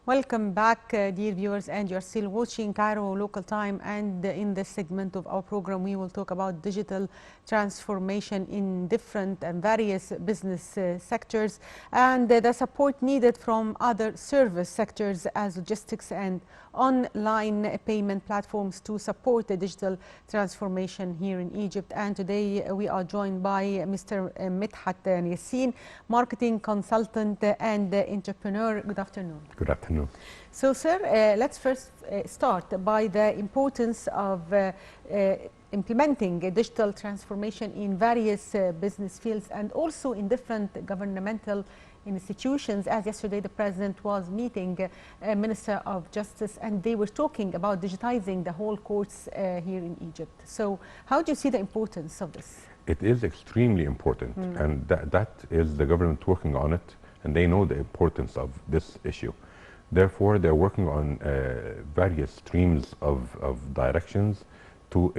Welcome back, dear viewers, and you're still watching Cairo Local Time. And in this segment of our program, we will talk about digital transformation in different and various business sectors and the support needed from other service sectors as logistics and online payment platforms to support the digital transformation here in Egypt. And today we are joined by Mr. Medhat Yassin, marketing consultant and entrepreneur. Good afternoon. Good afternoon. So, sir, let's first start by the importance of implementing a digital transformation in various business fields and also in different governmental institutions. As yesterday the President was meeting Minister of Justice and they were talking about digitizing the whole courts here in Egypt. So how do you see the importance of this? It is extremely important, and that is the government working on it, and they know the importance of this issue. Therefore, they're working on various streams of directions to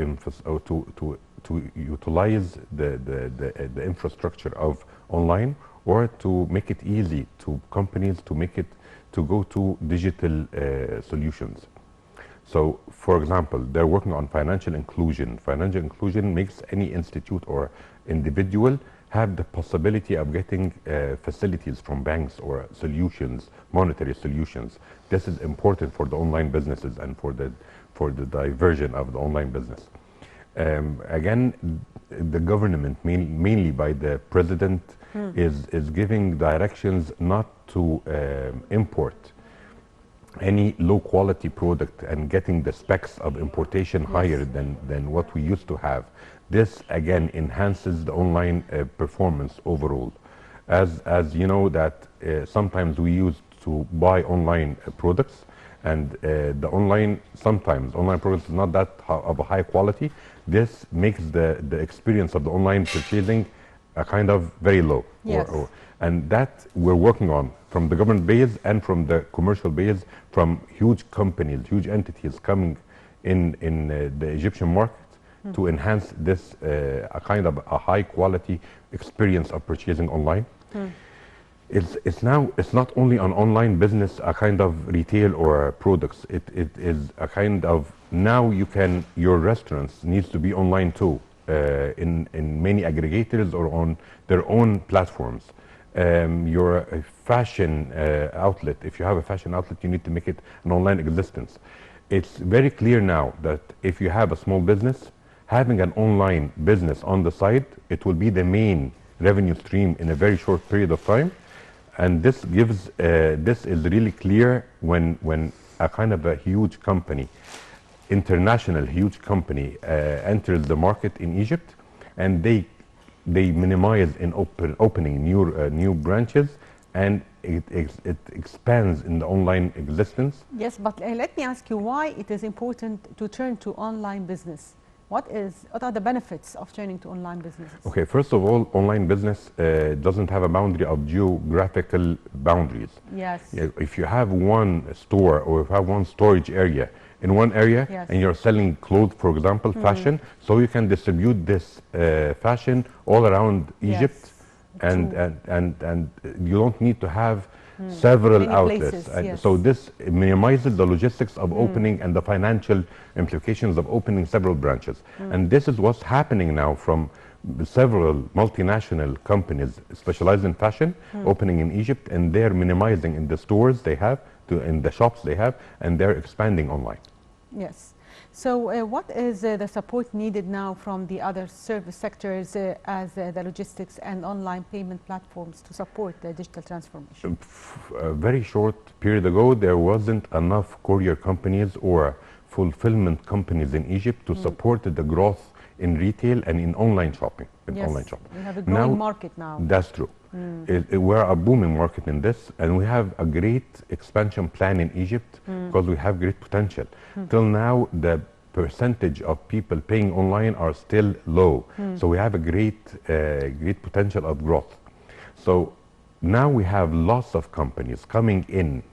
utilize the infrastructure of online, or to make it easy to companies to go to digital solutions. So, for example, they're working on financial inclusion. Financial inclusion makes any institute or individual have the possibility of getting facilities from banks or solutions, monetary solutions. This is important for the online businesses and for the diversion of the online business. Again, the government, mainly by the president, is giving directions not to import any low quality product and getting the specs of importation higher than what we used to have. This again enhances the online performance overall. As you know that sometimes we used to buy online products, and the online products is not that of a high quality. This makes the experience of the online purchasing a kind of very low. Yes. And that we're working on from the government base and from the commercial base, from huge companies, huge entities coming in the Egyptian market to enhance this a kind of a high quality experience of purchasing online. It's not only an online business, a kind of retail or products. It is a kind of, now your restaurants needs to be online too, in many aggregators or on their own platforms. Your fashion outlet, if you have a fashion outlet, you need to make it an online existence. It's very clear now that if you have a small business, having an online business on the side, it will be the main revenue stream in a very short period of time. And this gives, this is really clear when a kind of a huge company, international huge company, enters the market in Egypt, and they minimize in opening new branches, and it expands in the online existence. Yes, but let me ask you why it is important to turn to online business. What are the benefits of turning to online businesses? Okay, first of all, online business doesn't have a boundary of geographical boundaries. Yes. If you have one store or if you have one storage area in one area, yes, and you're selling clothes, for example, fashion, so you can distribute this fashion all around Egypt, yes, and you don't need to have several many outlets. Places, yes. So this minimizes the logistics of opening and the financial implications of opening several branches. And this is what's happening now from several multinational companies specialized in fashion opening in Egypt, and they're minimizing in the stores they have, in the shops they have, and they're expanding online. Yes. So what is the support needed now from the other service sectors as the logistics and online payment platforms to support the digital transformation? A very short period ago, there wasn't enough courier companies or fulfillment companies in Egypt to support the growth in retail and in online shopping. Yes, we have a growing market now. That's true. We're a booming market in this, and we have a great expansion plan in Egypt because we have great potential. Till now, the percentage of people paying online are still low, so we have a great potential of growth. So now we have lots of companies coming in,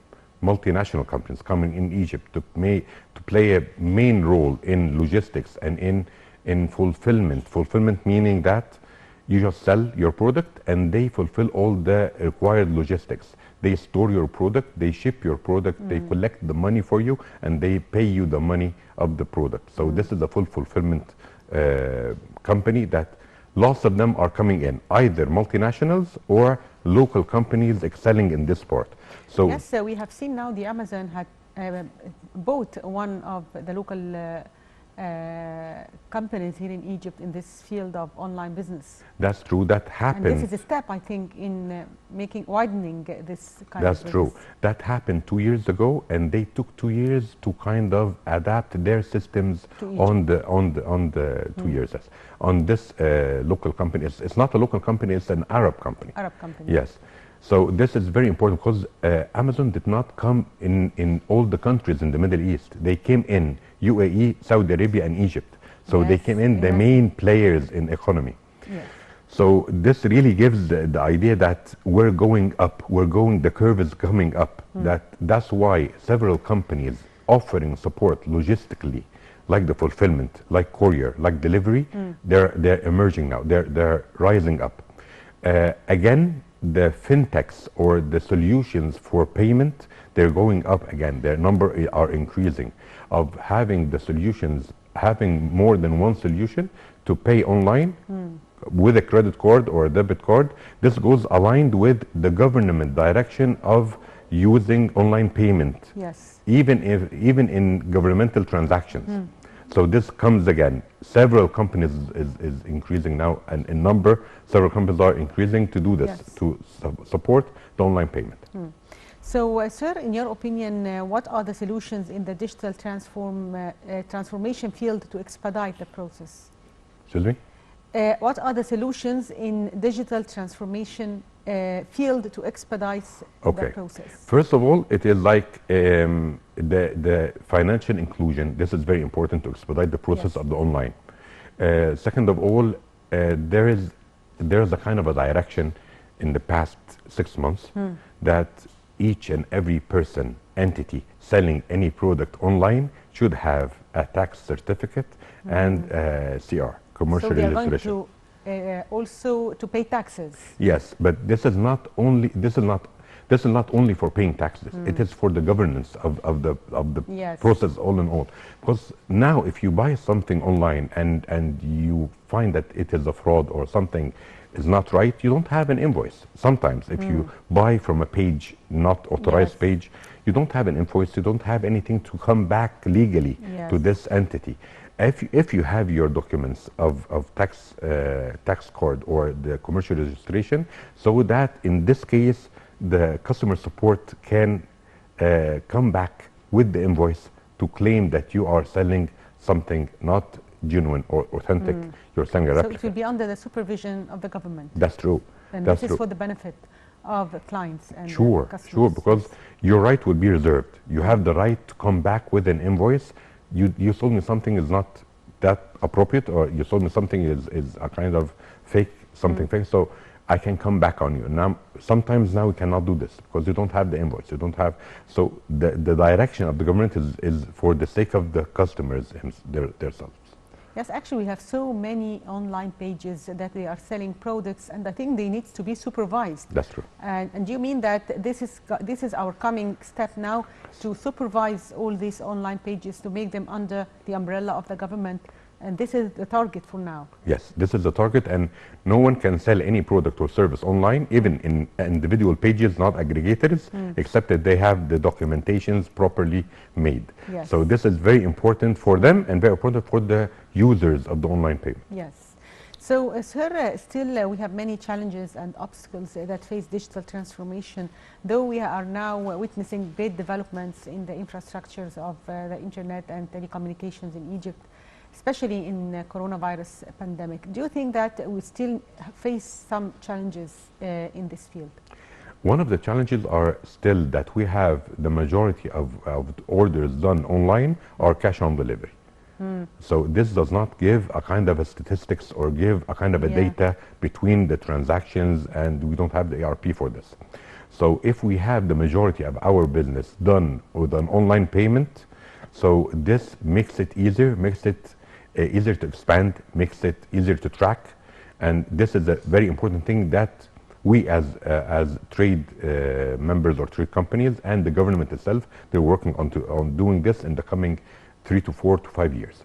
multinational companies coming in Egypt to play a main role in logistics and in fulfillment. Fulfillment meaning that you just sell your product and they fulfill all the required logistics. they store your product, they ship your product, they collect the money for you, and they pay you the money of the product. So this is a full fulfillment company that lots of them are coming in, either multinationals or local companies excelling in this part. So yes, we have seen now the Amazon had bought one of the local companies here in Egypt in this field of online business. that's true. That happened. And this is a step, I think, in widening this kind of That's true. That happened 2 years ago, and they took 2 years to kind of adapt their systems on the 2 years. Yes. On this local company, it's not a local company; it's an Arab company. Arab company. Yes. So this is very important because Amazon did not come in all the countries in the Middle East. They came in UAE, Saudi Arabia, and Egypt. So they came in the main players in economy. Yes. So this really gives the idea that we're going up. The curve is coming up. That's why several companies offering support logistically, like the fulfillment, like courier, like delivery, they're emerging now. They're rising up. Again, the fintechs or the solutions for payment, they're going up again. Their number are increasing of having the solutions, having more than one solution to pay online with a credit card or a debit card. This goes aligned with the government direction of using online payment. Yes. Even in governmental transactions. So this comes again. Several companies is increasing now, and in number, several companies are increasing to do this, to support the online payment. So, sir, in your opinion, what are the solutions in the digital transformation field to expedite the process? Excuse me? What are the solutions in digital transformation field to expedite the process? First of all, it is like the financial inclusion. This is very important to expedite the process of the online. Second of all, there is a kind of a direction in the past 6 months that each and every person, entity selling any product online should have a tax certificate and CR, commercial registration. So they are going to also to pay taxes. Yes, but this is not only for paying taxes. It is for the governance of the process all in all. Because now, if you buy something online and you find that it is a fraud or something is not right, you don't have an invoice. Sometimes, if you buy from a page not authorized page, you don't have an invoice. You don't have anything to come back legally to this entity. If you have your documents of tax card or the commercial registration, so that in this case the customer support can come back with the invoice to claim that you are selling something not genuine or authentic. You're selling a replica. So it will be under the supervision of the government. That's true. And this is for the benefit of clients and customers. Sure, because your right would be reserved. You have the right to come back with an invoice. You sold me something is not that appropriate, or you sold me something is a kind of fake, something fake, so I can come back on you. Now, sometimes now we cannot do this because you don't have the invoice. You don't have, so the direction of the government is for the sake of the customers themselves. Yes, actually, we have so many online pages that they are selling products, and I think they need to be supervised. That's true. And you mean that this is our coming step now to supervise all these online pages to make them under the umbrella of the government, and this is the target for now. Yes, this is the target, and no one can sell any product or service online, even in individual pages, not aggregators, except that they have the documentations properly made. Yes. So this is very important for them and very important for the users of the online payment. Yes. So, sir, still we have many challenges and obstacles that face digital transformation, though we are now witnessing great developments in the infrastructures of the internet and telecommunications in Egypt, especially in the coronavirus pandemic. Do you think that we still face some challenges in this field? One of the challenges are still that we have the majority of orders done online are cash on delivery. So this does not give a kind of a statistics or give a kind of a data between the transactions, and we don't have the ERP for this. So if we have the majority of our business done with an online payment, so this makes it easier, makes it easier to expand, makes it easier to track, and this is a very important thing that we as trade members or trade companies and the government itself, they're working on doing this in the coming 3 to 4 to 5 years.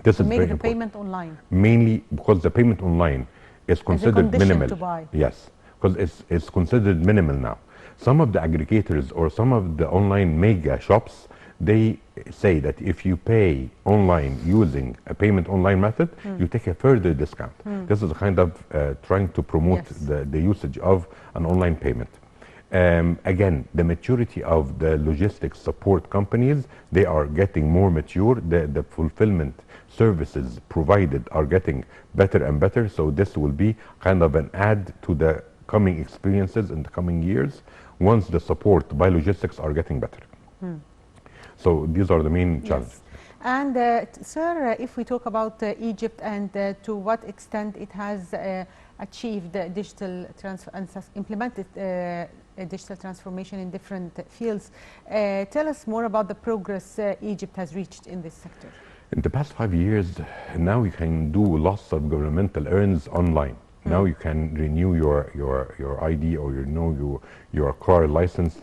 This To is make very the important. payment online. Mainly because the payment online is considered condition minimal. to buy. Yes, because it's considered minimal now. Some of the aggregators or some of the online mega shops, they say that if you pay online using a payment online method, you take a further discount. This is a kind of trying to promote Yes. the usage of an online payment. Again, the maturity of the logistics support companies, they are getting more mature. The fulfillment services provided are getting better and better. So this will be kind of an add to the coming experiences in the coming years once the support by logistics are getting better. So these are the main challenges. Yes. And sir, if we talk about Egypt and to what extent it has achieved digital transfer and implemented digital transformation in different fields, tell us more about the progress Egypt has reached in this sector. In the past 5 years, now you can do lots of governmental errands online. Now you can renew your ID or your car license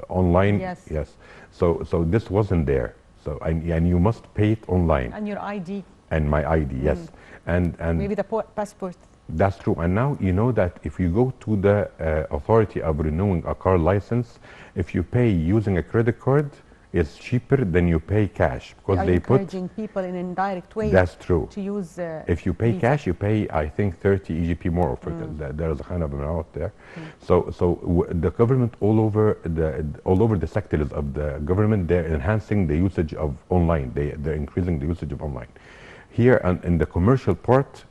online. Yes. Yes. So this wasn't there. So and you must pay it online. And your ID. And my ID, yes. And Maybe the passport. that's true. And now you know that if you go to the authority of renewing a car license, if you pay using a credit card, it's cheaper than you pay cash because Are they put. encouraging people in an indirect way. That's true. To use. If you pay Visa. cash, you pay I think 30 EGP more. For there's a kind of amount out there. So the government all over the sectors of the government, they're enhancing the usage of online. They're increasing the usage of online. Here in the commercial part.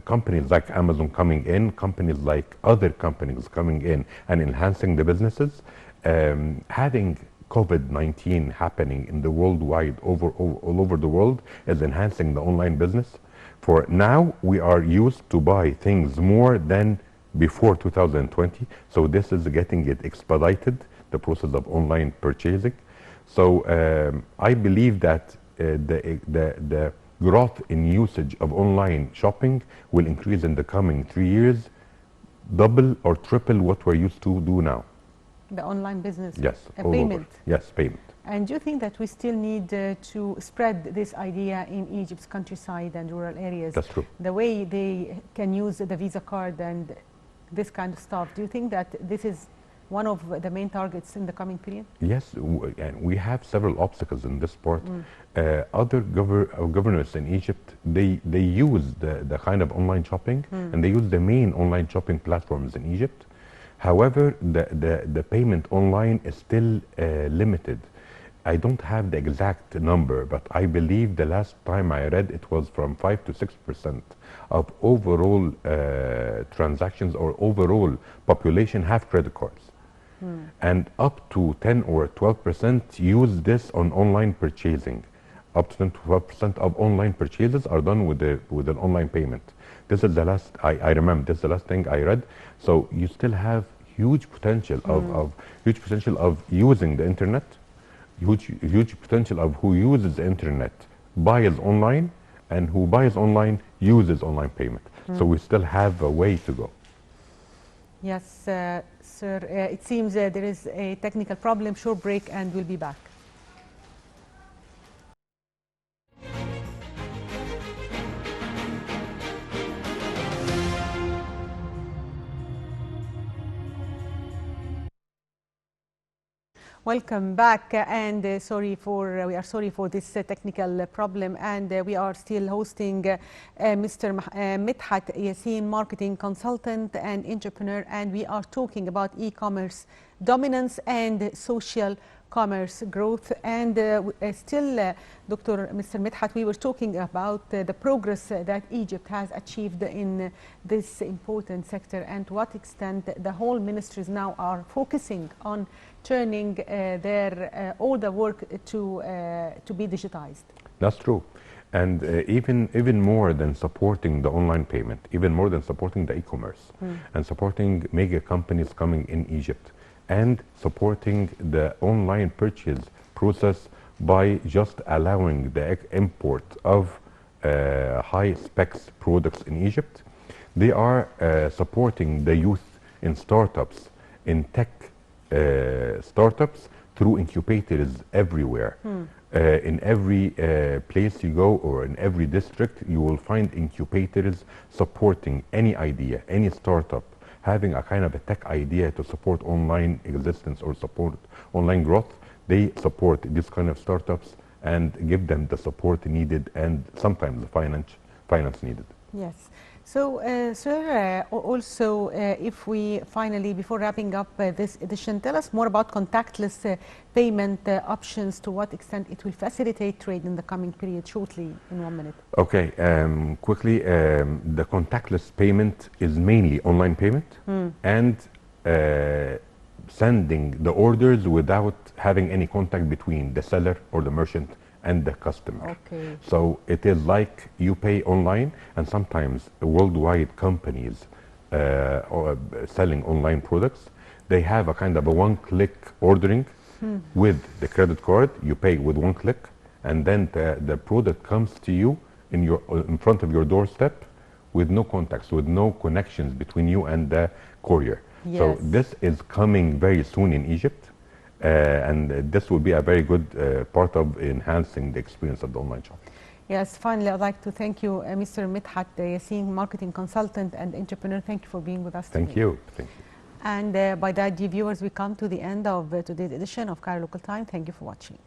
Companies like Amazon coming in, companies like other companies coming in and enhancing the businesses, having COVID-19 happening in the worldwide all over the world is enhancing the online business. For now, we are used to buy things more than before 2020, so this is getting it expedited, the process of online purchasing. So I believe that the growth in usage of online shopping will increase in the coming 3 years, double or triple what we're used to do now. The online business. Yes. A payment. Yes, payment. And do you think that we still need to spread this idea in Egypt's countryside and rural areas? That's true. The way they can use the Visa card and this kind of stuff. Do you think that this is one of the main targets in the coming period? Yes, and we have several obstacles in this part. Other governors in Egypt, they use the kind of online shopping and they use the main online shopping platforms in Egypt. However, the payment online is still limited. I don't have the exact number, but I believe the last time I read it was from 5 to 6% of overall transactions or overall population have credit cards. And up to 10 or 12% use this on online purchasing. Up to 10 to 12% of online purchases are done with an online payment. This is the last I remember. This is the last thing I read. So you still have huge potential of using the internet. Huge potential of who uses the internet buys online, and who buys online uses online payment. So we still have a way to go. Yes, sir. It seems there is a technical problem. Short break and we'll be back. Welcome back, and we are sorry for this technical problem, and we are still hosting Mr. Medhat Yassin, marketing consultant and entrepreneur, and we are talking about e-commerce dominance and social commerce growth. And still, Mr. Medhat, we were talking about the progress that Egypt has achieved in this important sector, and to what extent the whole ministries now are focusing on turning their all the work to be digitized. That's true. And even more than supporting the online payment, even more than supporting the e-commerce and supporting mega companies coming in Egypt, and supporting the online purchase process by just allowing the import of high specs products in Egypt. They are supporting the youth in startups, in tech startups, through incubators everywhere. In every place you go, or in every district, you will find incubators supporting any idea, any startup, having a kind of a tech idea to support online existence or support online growth. They support this kind of startups and give them the support needed, and sometimes the finance needed. Yes. So, sir, also, if we finally, before wrapping up this edition, tell us more about contactless payment options, to what extent it will facilitate trade in the coming period, shortly, in 1 minute. Okay, quickly, the contactless payment is mainly online payment and sending the orders without having any contact between the seller or the merchant and the customer. Okay. So it is like you pay online, and sometimes worldwide companies or selling online products, they have a kind of a one-click ordering with the credit card. You pay with one click, and then the product comes to you in front of your doorstep with no contacts, with no connections between you and the courier. Yes. So this is coming very soon in Egypt. And this will be a very good part of enhancing the experience of the online shop. Yes, finally, I'd like to thank you, Mr. Medhat Yassin, marketing consultant and entrepreneur. Thank you for being with us today. Thank you. Thank you. And by that, dear viewers, we come to the end of today's edition of Cairo Local Time. Thank you for watching.